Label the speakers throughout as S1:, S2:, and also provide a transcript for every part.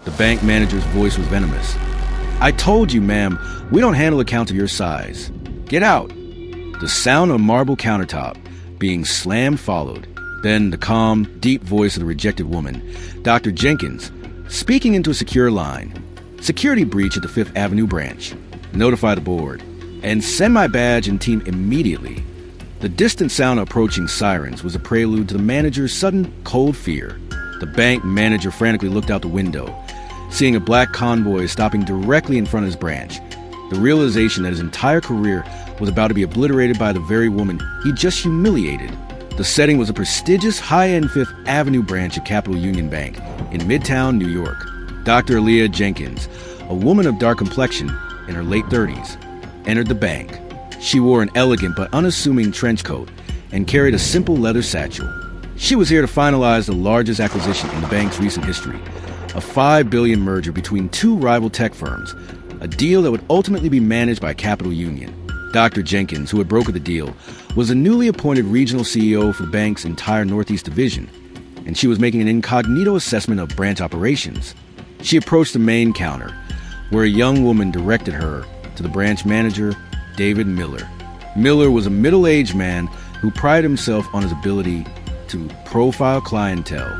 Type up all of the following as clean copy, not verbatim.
S1: The bank manager's voice was venomous. "I told you, ma'am, we don't handle accounts of your size. Get out." The sound of a marble countertop being slammed followed. Then the calm, deep voice of the rejected woman, Dr. Jenkins, speaking into a secure line. "Security breach at the Fifth Avenue branch. Notify the board. And send my badge and team immediately." The distant sound of approaching sirens was a prelude to the manager's sudden, cold fear. The bank manager frantically looked out the window, seeing a black convoy stopping directly in front of his branch. The realization that his entire career was about to be obliterated by the very woman he just humiliated. The setting was a prestigious high-end Fifth Avenue branch of Capital Union Bank in Midtown, New York. Dr. Aliyah Jenkins, a woman of dark complexion in her late 30s, entered the bank. She wore an elegant but unassuming trench coat and carried a simple leather satchel. She was here to finalize the largest acquisition in the bank's recent history, a $5 billion merger between two rival tech firms, a deal that would ultimately be managed by Capital Union. Dr. Jenkins, who had brokered the deal, was a newly appointed regional CEO for the bank's entire Northeast division, and she was making an incognito assessment of branch operations. She approached the main counter, where a young woman directed her to the branch manager, David Miller. Miller was a middle-aged man who prided himself on his ability to profile clientele.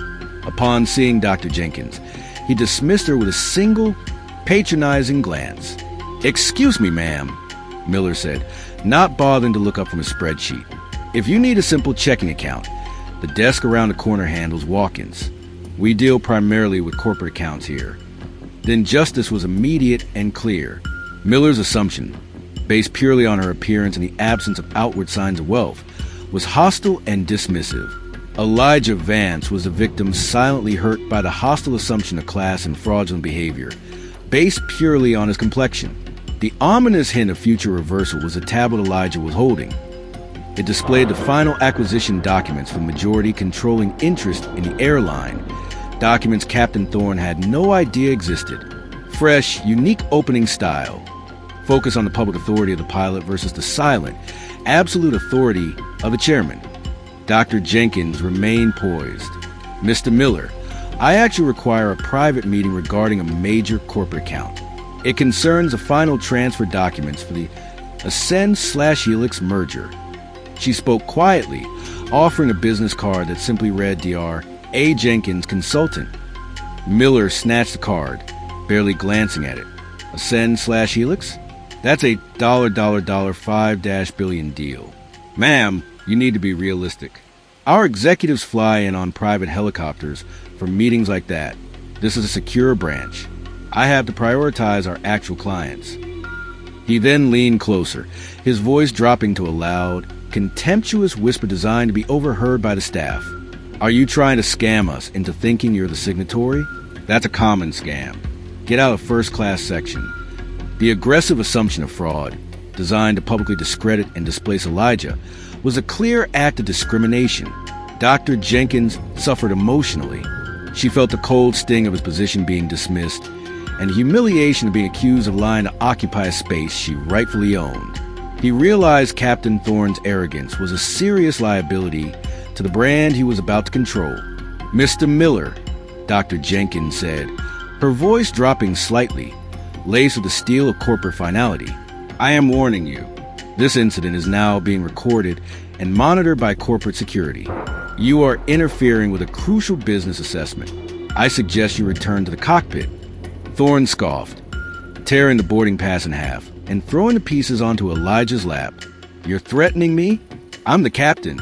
S1: Upon seeing Dr. Jenkins, he dismissed her with a single, patronizing glance. "Excuse me, ma'am," Miller said, not bothering to look up from his spreadsheet. "If you need a simple checking account, the desk around the corner handles walk-ins. We deal primarily with corporate accounts here." Then justice was immediate and clear. Miller's assumption, based purely on her appearance and the absence of outward signs of wealth, was hostile and dismissive. Elijah Vance was a victim silently hurt by the hostile assumption of class and fraudulent behavior, based purely on his complexion. The ominous hint of future reversal was a tablet Elijah was holding. It displayed the final acquisition documents for majority controlling interest in the airline, documents Captain Thorne had no idea existed. Fresh, unique opening style. Focus on the public authority of the pilot versus the silent, absolute authority of the chairman. Dr. Jenkins remained poised. "Mr. Miller, I actually require a private meeting regarding a major corporate account. It concerns the final transfer documents for the Ascend/Helix merger." She spoke quietly, offering a business card that simply read Dr. A. Jenkins, Consultant. Miller snatched the card, barely glancing at it. "Ascend/Helix? That's a $5 billion deal. Ma'am, you need to be realistic. Our executives fly in on private helicopters for meetings like that. This is a secure branch. I have to prioritize our actual clients." He then leaned closer, his voice dropping to a loud, contemptuous whisper designed to be overheard by the staff. "Are you trying to scam us into thinking you're the signatory? That's a common scam. Get out of first-class section." The aggressive assumption of fraud, designed to publicly discredit and displace Elijah, was a clear act of discrimination. Dr. Jenkins suffered emotionally. She felt the cold sting of his position being dismissed, and the humiliation of being accused of lying to occupy a space she rightfully owned. He realized Captain Thorne's arrogance was a serious liability to the brand he was about to control. "Mr. Miller," Dr. Jenkins said, her voice dropping slightly, laced with the steel of corporate finality, "I am warning you. This incident is now being recorded and monitored by corporate security. You are interfering with a crucial business assessment. I suggest you return to the cockpit." Thorne scoffed, tearing the boarding pass in half and throwing the pieces onto Elijah's lap. "You're threatening me? I'm the captain.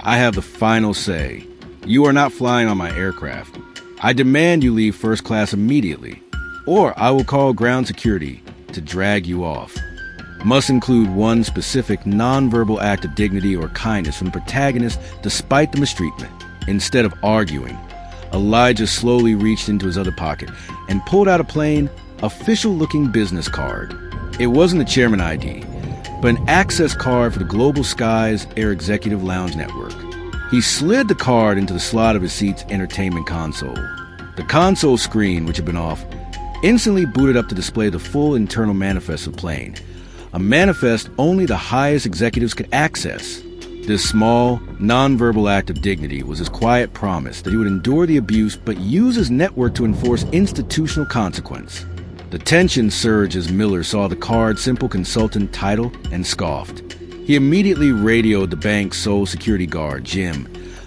S1: I have the final say. You are not flying on my aircraft. I demand you leave first class immediately, or I will call ground security to drag you off. Must include one specific nonverbal act of dignity or kindness from the protagonist despite the mistreatment." Instead of arguing, Elijah slowly reached into his other pocket and pulled out a plain, official-looking business card. It wasn't a chairman ID, but an access card for the Global Skies Air Executive Lounge Network. He slid the card into the slot of his seat's entertainment console. The console screen, which had been off, instantly booted up to display the full internal manifest of the plane, a manifest only the highest executives could access. This small, nonverbal act of dignity was his quiet promise that he would endure the abuse but use his network to enforce institutional consequence. The tension surged as Miller saw the card's simple consultant title and scoffed. He immediately radioed the bank's sole security guard, Jim,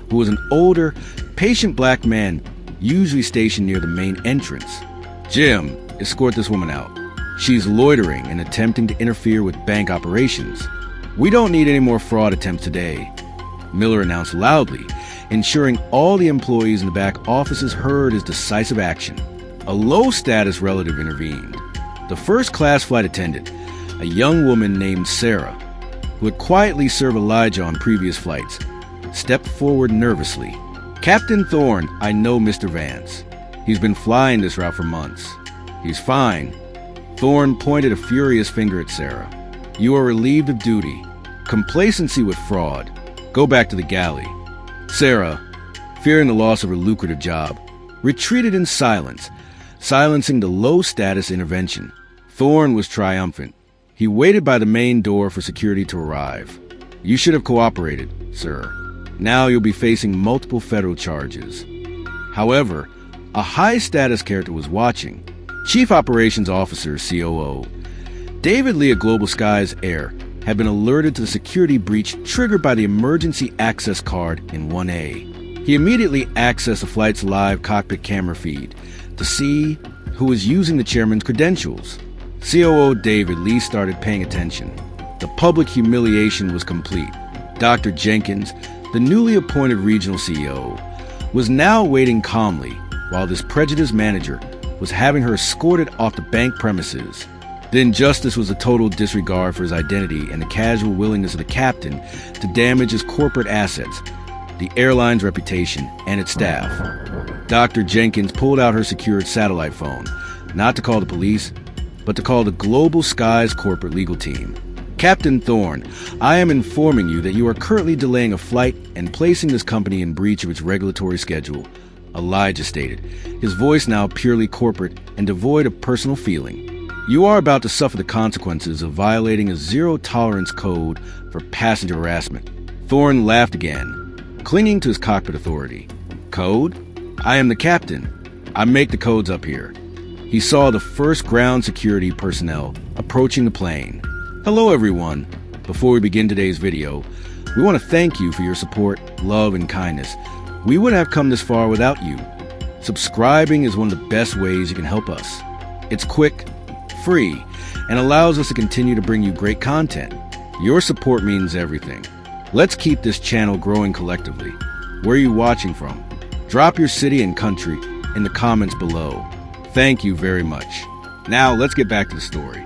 S1: who was an older, patient black man usually stationed near the main entrance. "Jim, escort this woman out. She's loitering and attempting to interfere with bank operations. We don't need any more fraud attempts today," Miller announced loudly, ensuring all the employees in the back offices heard his decisive action. A low-status relative intervened. The first-class flight attendant, a young woman named Sarah, who had quietly served Elijah on previous flights, stepped forward nervously. "Captain Thorne, I know Mr. Vance. He's been flying this route for months. He's fine." Thorne pointed a furious finger at Sarah. "You are relieved of duty. Complacency with fraud. Go back to the galley." Sarah, fearing the loss of her lucrative job, retreated in silence, silencing the low-status intervention. Thorne was triumphant. He waited by the main door for security to arrive. "You should have cooperated, sir. Now you'll be facing multiple federal charges." However, a high-status character was watching. Chief Operations Officer, COO, David Leah Global Skies Air, had been alerted to the security breach triggered by the emergency access card in 1A. He immediately accessed the flight's live cockpit camera feed to see who was using the chairman's credentials. COO David Lee started paying attention. The public humiliation was complete. Dr. Jenkins, the newly appointed regional CEO, was now waiting calmly while this prejudiced manager was having her escorted off the bank premises. The injustice was a total disregard for his identity and the casual willingness of the captain to damage his corporate assets, the airline's reputation, and its staff. Dr. Jenkins pulled out her secured satellite phone, not to call the police, but to call the Global Skies corporate legal team. "Captain Thorne, I am informing you that you are currently delaying a flight and placing this company in breach of its regulatory schedule," Elijah stated, his voice now purely corporate and devoid of personal feeling. "You are about to suffer the consequences of violating a zero-tolerance code for passenger harassment." Thorne laughed again, clinging to his cockpit authority. "Code? I am the captain. I make the codes up here." He saw the first ground security personnel approaching the plane. "Hello, everyone. Before we begin today's video, we want to thank you for your support, love, and kindness. We wouldn't have come this far without you. Subscribing is one of the best ways you can help us. It's quick, free, and allows us to continue to bring you great content. Your support means everything. Let's keep this channel growing collectively. Where are you watching from? Drop your city and country in the comments below. Thank you very much. Now let's get back to the story.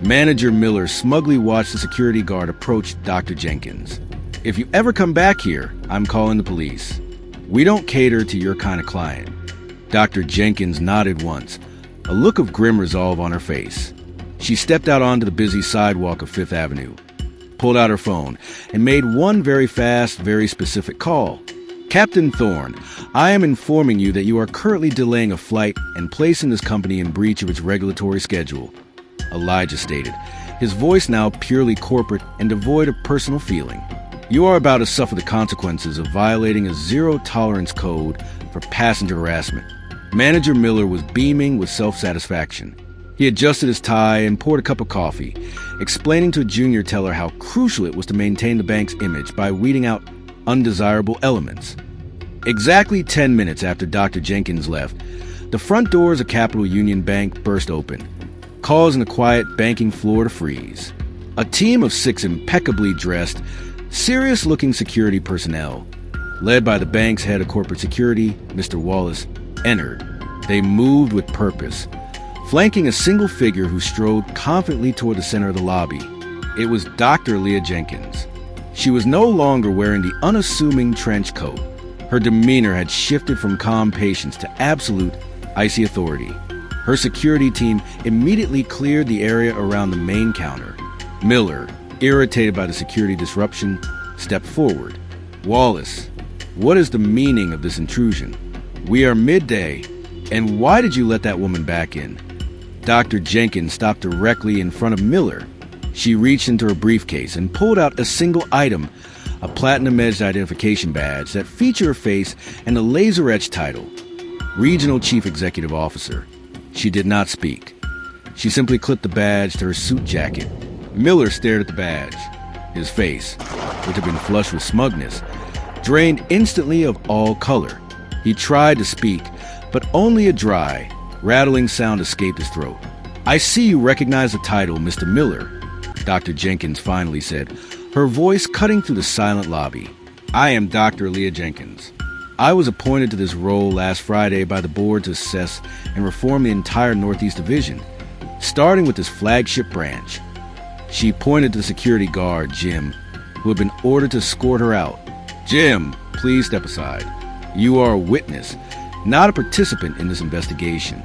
S1: Manager Miller smugly watched the security guard approach Dr. Jenkins. "If you ever come back here, I'm calling the police. We don't cater to your kind of client." Dr. Jenkins nodded once, a look of grim resolve on her face. She stepped out onto the busy sidewalk of Fifth Avenue, pulled out her phone, and made one very fast, very specific call. "Captain Thorne, I am informing you that you are currently delaying a flight and placing this company in breach of its regulatory schedule," Elijah stated, his voice now purely corporate and devoid of personal feeling. "You are about to suffer the consequences of violating a zero-tolerance code for passenger harassment." Manager Miller was beaming with self-satisfaction. He adjusted his tie and poured a cup of coffee, explaining to a junior teller how crucial it was to maintain the bank's image by weeding out undesirable elements. Exactly 10 minutes after Dr. Jenkins left, the front doors of Capital Union Bank burst open, causing the quiet banking floor to freeze. A team of 6 impeccably dressed, serious-looking security personnel, led by the bank's head of corporate security, Mr. Wallace, entered. They moved with purpose, flanking a single figure who strode confidently toward the center of the lobby. It was Dr. Aliyah Jenkins. She was no longer wearing the unassuming trench coat. Her demeanor had shifted from calm patience to absolute, icy authority. Her security team immediately cleared the area around the main counter. Miller, irritated by the security disruption, stepped forward. "Wallace, what is the meaning of this intrusion? We are midday, and why did you let that woman back in?" Dr. Jenkins stopped directly in front of Miller. She reached into her briefcase and pulled out a single item, a platinum-edged identification badge that featured her face and a laser-etched title, Regional Chief Executive Officer. She did not speak. She simply clipped the badge to her suit jacket. Miller stared at the badge. His face, which had been flushed with smugness, drained instantly of all color. He tried to speak, but only a dry, rattling sound escaped his throat. "I see you recognize the title, Mr. Miller," Dr. Jenkins finally said, her voice cutting through the silent lobby. "I am Dr. Aliyah Jenkins. I was appointed to this role last Friday by the board to assess and reform the entire Northeast Division, starting with this flagship branch." She pointed to the security guard, Jim, who had been ordered to escort her out. "Jim, please step aside. You are a witness, not a participant in this investigation."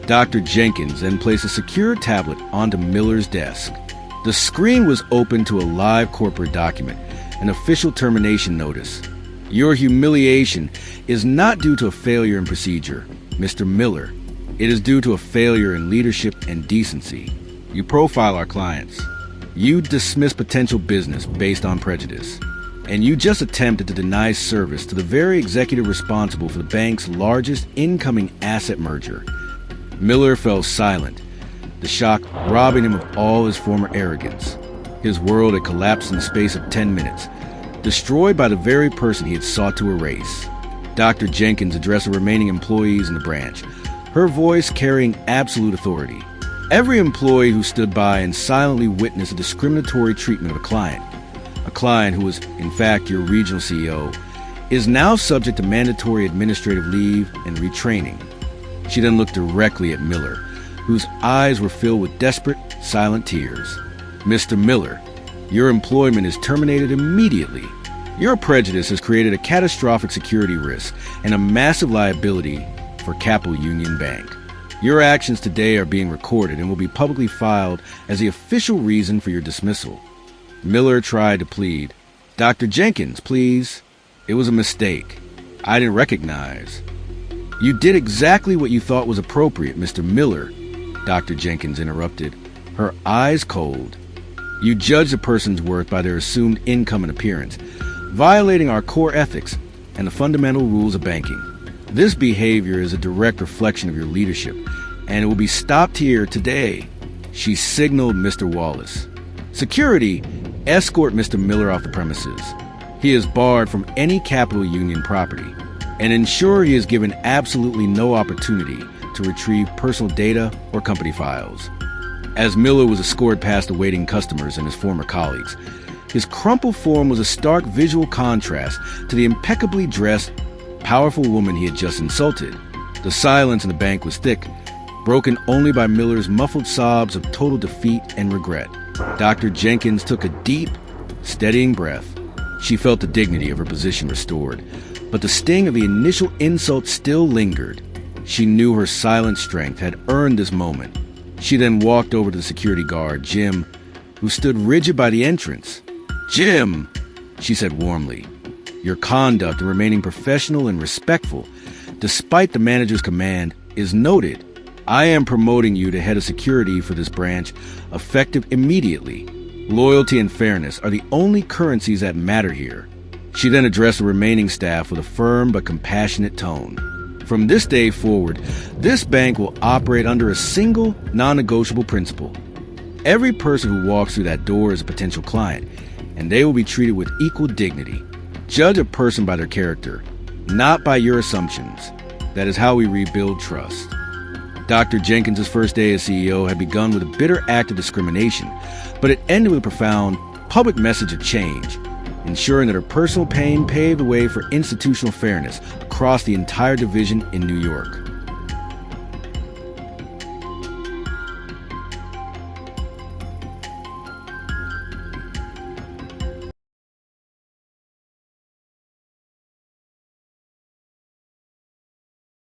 S1: Dr. Jenkins then placed a secure tablet onto Miller's desk. The screen was open to a live corporate document, an official termination notice. "Your humiliation is not due to a failure in procedure, Mr. Miller. It is due to a failure in leadership and decency. You profile our clients. You dismiss potential business based on prejudice. And you just attempted to deny service to the very executive responsible for the bank's largest incoming asset merger." Miller fell silent, the shock robbing him of all his former arrogance. His world had collapsed in the space of 10 minutes, destroyed by the very person he had sought to erase. Dr. Jenkins addressed the remaining employees in the branch, her voice carrying absolute authority. "Every employee who stood by and silently witnessed a discriminatory treatment of a client who was, in fact, your regional CEO, is now subject to mandatory administrative leave and retraining." She then looked directly at Miller, whose eyes were filled with desperate, silent tears. "Mr. Miller, your employment is terminated immediately. Your prejudice has created a catastrophic security risk and a massive liability for Capital Union Bank. Your actions today are being recorded and will be publicly filed as the official reason for your dismissal." Miller tried to plead. "Dr. Jenkins, please. It was a mistake. I didn't recognize." "You did exactly what you thought was appropriate, Mr. Miller," Dr. Jenkins interrupted, her eyes cold. "You judged a person's worth by their assumed income and appearance, violating our core ethics and the fundamental rules of banking. This behavior is a direct reflection of your leadership, and it will be stopped here today." She signaled Mr. Wallace. "Security, escort Mr. Miller off the premises. He is barred from any Capital Union property, and ensure he is given absolutely no opportunity to retrieve personal data or company files." As Miller was escorted past the waiting customers and his former colleagues, his crumpled form was a stark visual contrast to the impeccably dressed, powerful woman he had just insulted. The silence in the bank was thick, broken only by Miller's muffled sobs of total defeat and regret. Dr. Jenkins took a deep, steadying breath. She felt the dignity of her position restored, but the sting of the initial insult still lingered. She knew her silent strength had earned this moment. She then walked over to the security guard, Jim, who stood rigid by the entrance. "Jim," she said warmly, "your conduct in remaining professional and respectful, despite the manager's command, is noted. I am promoting you to head of security for this branch, effective immediately. Loyalty and fairness are the only currencies that matter here." She then addressed the remaining staff with a firm but compassionate tone. "From this day forward, this bank will operate under a single, non-negotiable principle. Every person who walks through that door is a potential client, and they will be treated with equal dignity. Judge a person by their character, not by your assumptions. That is how we rebuild trust." Dr. Jenkins' first day as CEO had begun with a bitter act of discrimination, but it ended with a profound public message of change, ensuring that her personal pain paved the way for institutional fairness across the entire division in New York.